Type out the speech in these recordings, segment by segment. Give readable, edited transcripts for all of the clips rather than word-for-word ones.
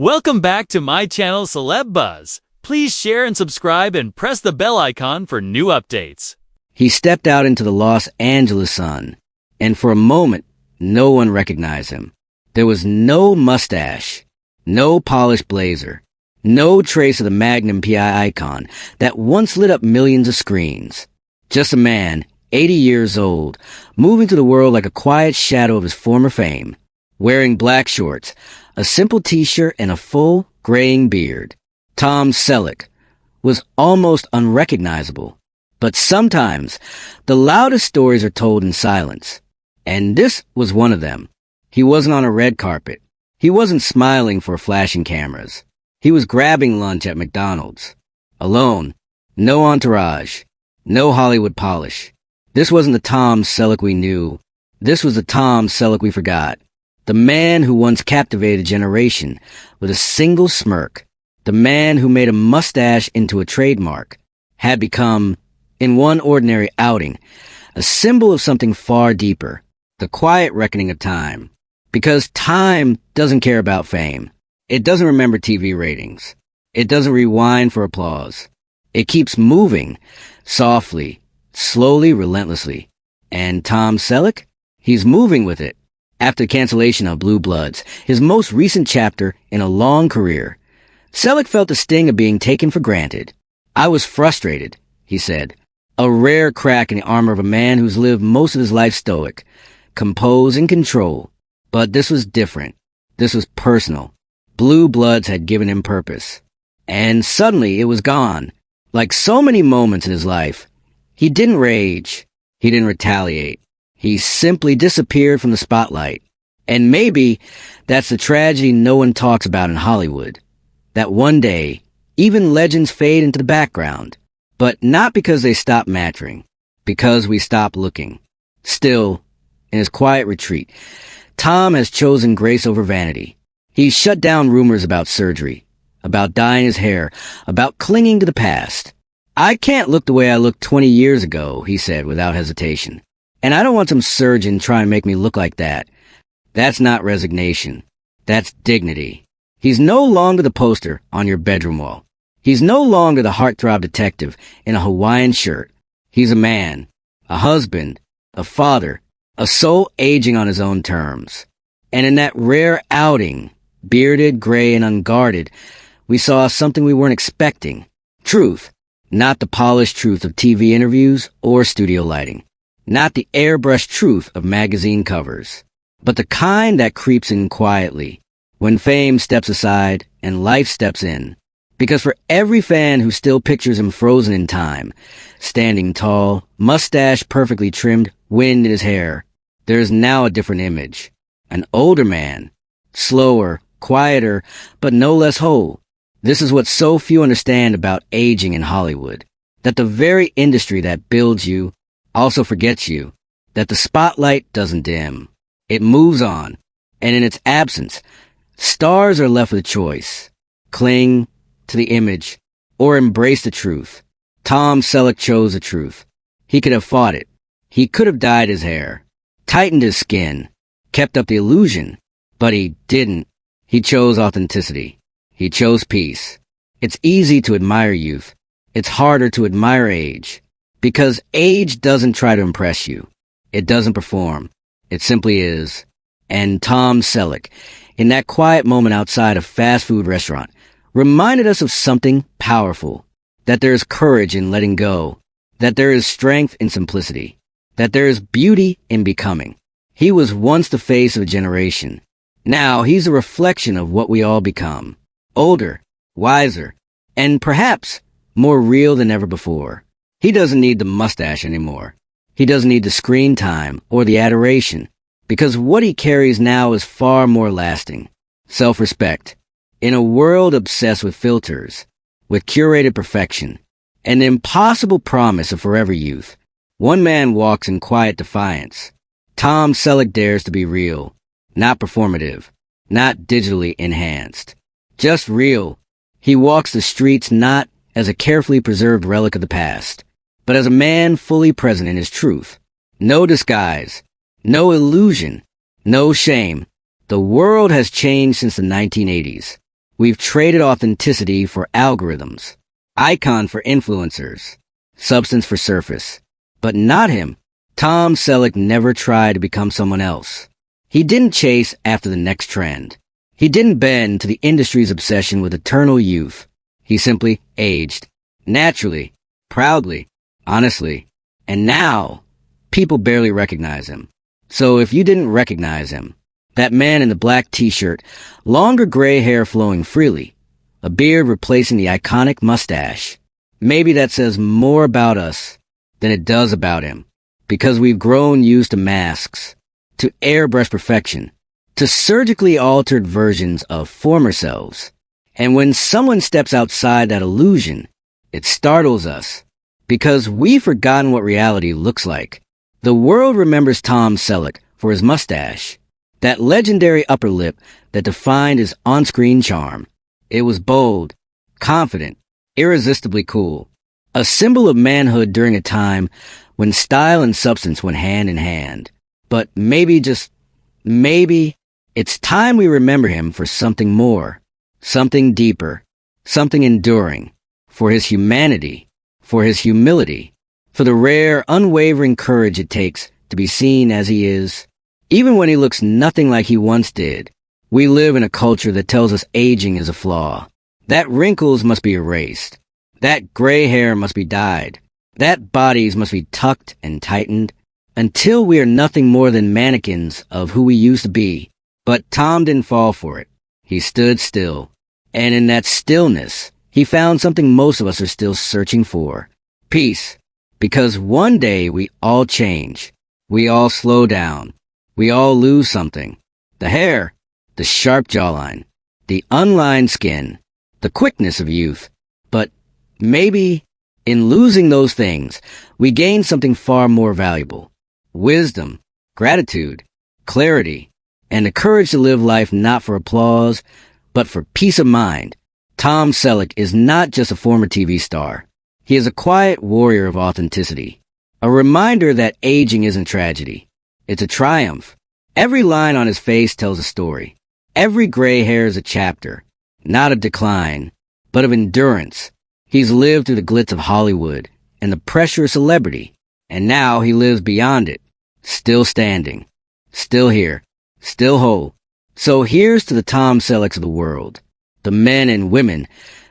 Welcome back to my channel Celeb Buzz. Please share and subscribe and press the bell icon for new updates. He stepped out into the Los Angeles sun, and for a moment, no one recognized him. There was no mustache, no polished blazer, no trace of the Magnum PI icon that once lit up millions of screens. Just a man, 80 years old, moving through the world like a quiet shadow of his former fame, wearing black shorts, a simple t-shirt, and a full, graying beard. Tom Selleck was almost unrecognizable. But sometimes, the loudest stories are told in silence. And this was one of them. He wasn't on a red carpet. He wasn't smiling for flashing cameras. He was grabbing lunch at McDonald's. Alone. No entourage. No Hollywood polish. This wasn't the Tom Selleck we knew. This was the Tom Selleck we forgot. The man who once captivated a generation with a single smirk. The man who made a mustache into a trademark. Had become, in one ordinary outing, a symbol of something far deeper. The quiet reckoning of time. Because time doesn't care about fame. It doesn't remember TV ratings. It doesn't rewind for applause. It keeps moving, softly, slowly, relentlessly. And Tom Selleck? He's moving with it. After the cancellation of Blue Bloods, his most recent chapter in a long career, Selleck felt the sting of being taken for granted. "I was frustrated," he said. A rare crack in the armor of a man who's lived most of his life stoic, composed and control. But this was different. This was personal. Blue Bloods had given him purpose. And suddenly it was gone. Like so many moments in his life, he didn't rage. He didn't retaliate. He simply disappeared from the spotlight. And maybe that's the tragedy no one talks about in Hollywood. That one day, even legends fade into the background. But not because they stop mattering. Because we stop looking. Still, in his quiet retreat, Tom has chosen grace over vanity. He's shut down rumors about surgery, about dyeing his hair, about clinging to the past. "I can't look the way I looked 20 years ago," he said without hesitation. "And I don't want some surgeon trying to make me look like that." That's not resignation. That's dignity. He's no longer the poster on your bedroom wall. He's no longer the heartthrob detective in a Hawaiian shirt. He's a man, a husband, a father, a soul aging on his own terms. And in that rare outing, bearded, gray, and unguarded, we saw something we weren't expecting. Truth. Not the polished truth of TV interviews or studio lighting. Not the airbrushed truth of magazine covers. But the kind that creeps in quietly, when fame steps aside and life steps in. Because for every fan who still pictures him frozen in time, standing tall, mustache perfectly trimmed, wind in his hair, there is now a different image. An older man. Slower, quieter, but no less whole. This is what so few understand about aging in Hollywood. That the very industry that builds you also forgets you. That the spotlight doesn't dim. It moves on. And in its absence, stars are left with a choice. Cling to the image or embrace the truth. Tom Selleck chose the truth. He could have fought it. He could have dyed his hair, tightened his skin, kept up the illusion, but he didn't. He chose authenticity. He chose peace. It's easy to admire youth. It's harder to admire age. Because age doesn't try to impress you. It doesn't perform. It simply is. And Tom Selleck, in that quiet moment outside a fast food restaurant, reminded us of something powerful. That there is courage in letting go. That there is strength in simplicity. That there is beauty in becoming. He was once the face of a generation. Now he's a reflection of what we all become. Older, wiser, and perhaps more real than ever before. He doesn't need the mustache anymore. He doesn't need the screen time or the adoration, because what he carries now is far more lasting. Self-respect. In a world obsessed with filters, with curated perfection, and the impossible promise of forever youth, one man walks in quiet defiance. Tom Selleck dares to be real, not performative, not digitally enhanced. Just real. He walks the streets not as a carefully preserved relic of the past, but as a man fully present in his truth. No disguise, no illusion, no shame. The world has changed since the 1980s. We've traded authenticity for algorithms, icon for influencers, substance for surface. But not him. Tom Selleck never tried to become someone else. He didn't chase after the next trend. He didn't bend to the industry's obsession with eternal youth. He simply aged. Naturally, proudly, honestly. And now, people barely recognize him. So if you didn't recognize him, that man in the black t-shirt, longer gray hair flowing freely, a beard replacing the iconic mustache, maybe that says more about us than it does about him, because we've grown used to masks, to airbrush perfection, to surgically altered versions of former selves. And when someone steps outside that illusion, it startles us, because we've forgotten what reality looks like. The world remembers Tom Selleck for his mustache, that legendary upper lip that defined his on-screen charm. It was bold, confident, irresistibly cool, a symbol of manhood during a time when style and substance went hand in hand. But maybe, just maybe, it's time we remember him for something more, something deeper, something enduring, for his humanity, for his humility, for the rare, unwavering courage it takes to be seen as he is, even when he looks nothing like he once did. We live in a culture that tells us aging is a flaw, that wrinkles must be erased, that gray hair must be dyed, that bodies must be tucked and tightened, until we are nothing more than mannequins of who we used to be. But Tom didn't fall for it. He stood still. And in that stillness, he found something most of us are still searching for. Peace. Because one day we all change. We all slow down. We all lose something. The hair, the sharp jawline, the unlined skin, the quickness of youth. But maybe in losing those things, we gain something far more valuable. Wisdom, gratitude, clarity, and the courage to live life not for applause, but for peace of mind. Tom Selleck is not just a former TV star. He is a quiet warrior of authenticity, a reminder that aging isn't tragedy. It's a triumph. Every line on his face tells a story. Every gray hair is a chapter, not of decline, but of endurance. He's lived through the glitz of Hollywood and the pressure of celebrity, and now he lives beyond it, still standing, still here, still whole. So here's to the Tom Sellecks of the world, the men and women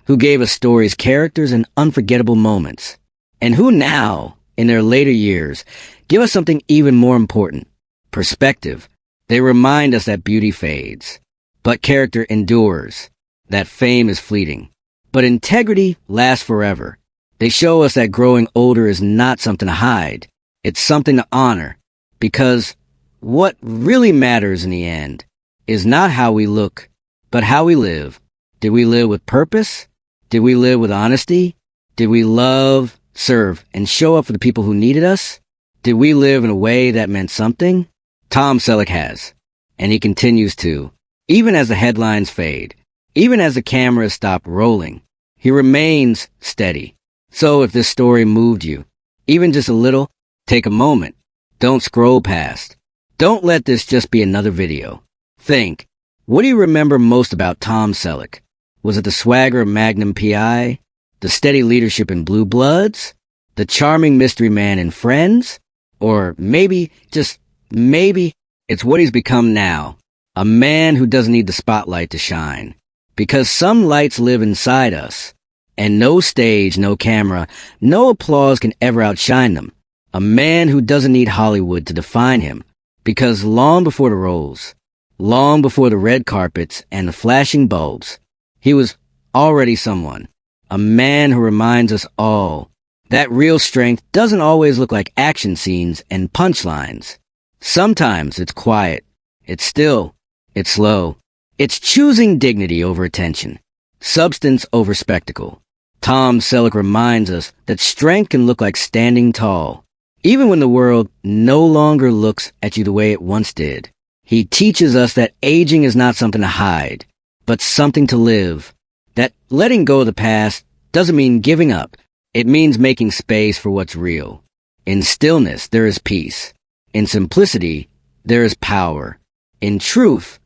who gave us stories, characters, and unforgettable moments, and who now, in their later years, give us something even more important, perspective. They remind us that beauty fades, but character endures, that fame is fleeting, but integrity lasts forever. They show us that growing older is not something to hide, it's something to honor, because what really matters in the end is not how we look, but how we live. Did we live with purpose? Did we live with honesty? Did we love, serve, and show up for the people who needed us? Did we live in a way that meant something? Tom Selleck has, and he continues to, even as the headlines fade, even as the cameras stop rolling. He remains steady. So if this story moved you, even just a little, take a moment. Don't scroll past. Don't let this just be another video. Think, what do you remember most about Tom Selleck? Was it the swagger of Magnum PI? The steady leadership in Blue Bloods? The charming mystery man in Friends? Or maybe, just maybe, it's what he's become now. A man who doesn't need the spotlight to shine. Because some lights live inside us. And no stage, no camera, no applause can ever outshine them. A man who doesn't need Hollywood to define him. Because long before the roles, long before the red carpets and the flashing bulbs, he was already someone. A man who reminds us all that real strength doesn't always look like action scenes and punchlines. Sometimes it's quiet, it's still, it's slow. It's choosing dignity over attention, substance over spectacle. Tom Selleck reminds us that strength can look like standing tall, even when the world no longer looks at you the way it once did. He teaches us that aging is not something to hide, but something to live. That letting go of the past doesn't mean giving up. It means making space for what's real. In stillness, there is peace. In simplicity, there is power. In truth,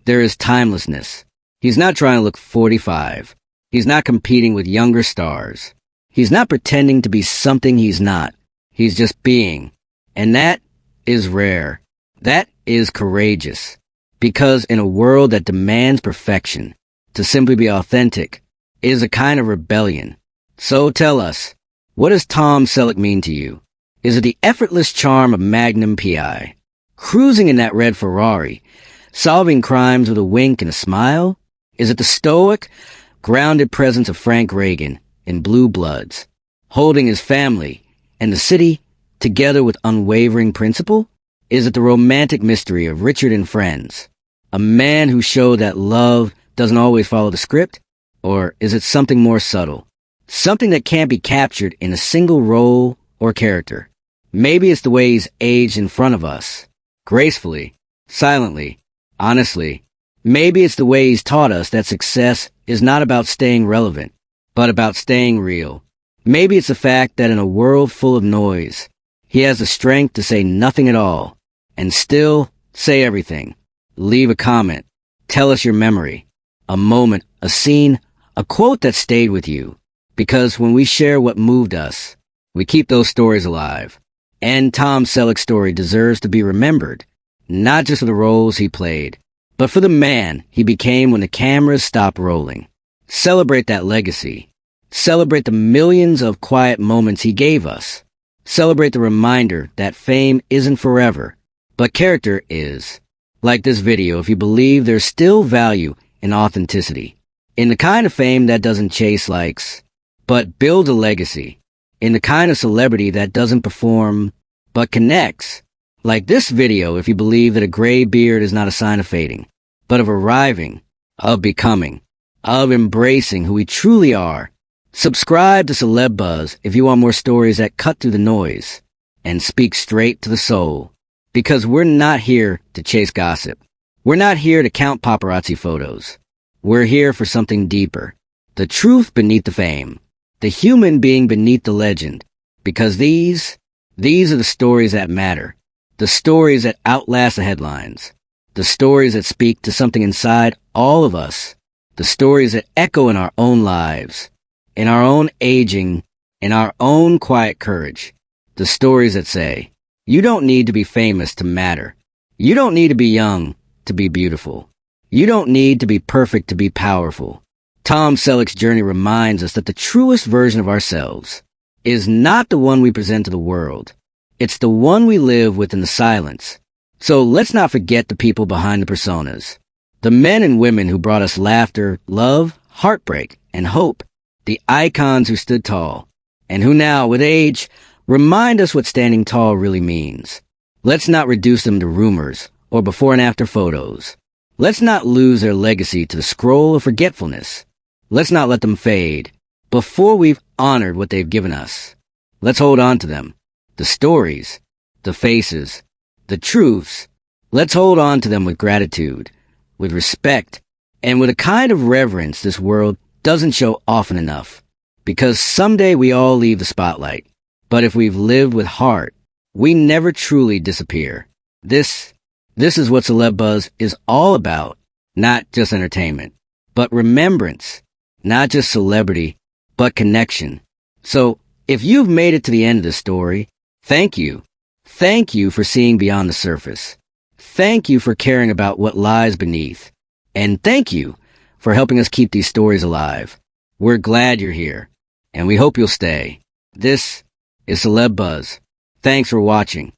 there is timelessness. He's not trying to look 45. He's not competing with younger stars. He's not pretending to be something he's not. He's just being. And that is rare. That is courageous. Because in a world that demands perfection, to simply be authentic is a kind of rebellion. So tell us, what does Tom Selleck mean to you? Is it the effortless charm of Magnum PI? Cruising in that red Ferrari? Solving crimes with a wink and a smile? Is it the stoic, grounded presence of Frank Reagan in Blue Bloods, holding his family and the city together with unwavering principle? Is it the romantic mystery of Richard and Friends, a man who showed that love doesn't always follow the script? Or is it something more subtle, something that can't be captured in a single role or character? Maybe it's the way he's aged in front of us, gracefully, silently, honestly. Maybe it's the way he's taught us that success is not about staying relevant, but about staying real. Maybe it's the fact that in a world full of noise, he has the strength to say nothing at all, and still say everything. Leave a comment, tell us your memory, a moment, a scene, a quote that stayed with you. Because when we share what moved us, we keep those stories alive. And Tom Selleck's story deserves to be remembered, not just for the roles he played, but for the man he became when the cameras stopped rolling. Celebrate that legacy. Celebrate the millions of quiet moments he gave us. Celebrate the reminder that fame isn't forever, but character is. Like this video, if you believe there's still value in authenticity, in the kind of fame that doesn't chase likes, but builds a legacy, in the kind of celebrity that doesn't perform, but connects. Like this video, if you believe that a gray beard is not a sign of fading, but of arriving, of becoming, of embracing who we truly are. Subscribe to Celeb Buzz if you want more stories that cut through the noise and speak straight to the soul. Because we're not here to chase gossip. We're not here to count paparazzi photos. We're here for something deeper. The truth beneath the fame. The human being beneath the legend. Because these are the stories that matter. The stories that outlast the headlines. The stories that speak to something inside all of us. The stories that echo in our own lives. In our own aging. In our own quiet courage. The stories that say, you don't need to be famous to matter. You don't need to be young to be beautiful. You don't need to be perfect to be powerful. Tom Selleck's journey reminds us that the truest version of ourselves is not the one we present to the world. It's the one we live with in the silence. So let's not forget the people behind the personas. The men and women who brought us laughter, love, heartbreak, and hope. The icons who stood tall, and who now, with age, remind us what standing tall really means. Let's not reduce them to rumors or before and after photos. Let's not lose their legacy to the scroll of forgetfulness. Let's not let them fade before we've honored what they've given us. Let's hold on to them. The stories, the faces, the truths. Let's hold on to them with gratitude, with respect, and with a kind of reverence this world doesn't show often enough. Because someday we all leave the spotlight. But if we've lived with heart, we never truly disappear. This is what Celeb Buzz is all about. Not just entertainment, but remembrance. Not just celebrity, but connection. So, if you've made it to the end of the story, thank you. Thank you for seeing beyond the surface. Thank you for caring about what lies beneath. And thank you for helping us keep these stories alive. We're glad you're here, and we hope you'll stay. This is Celeb Buzz. Thanks for watching.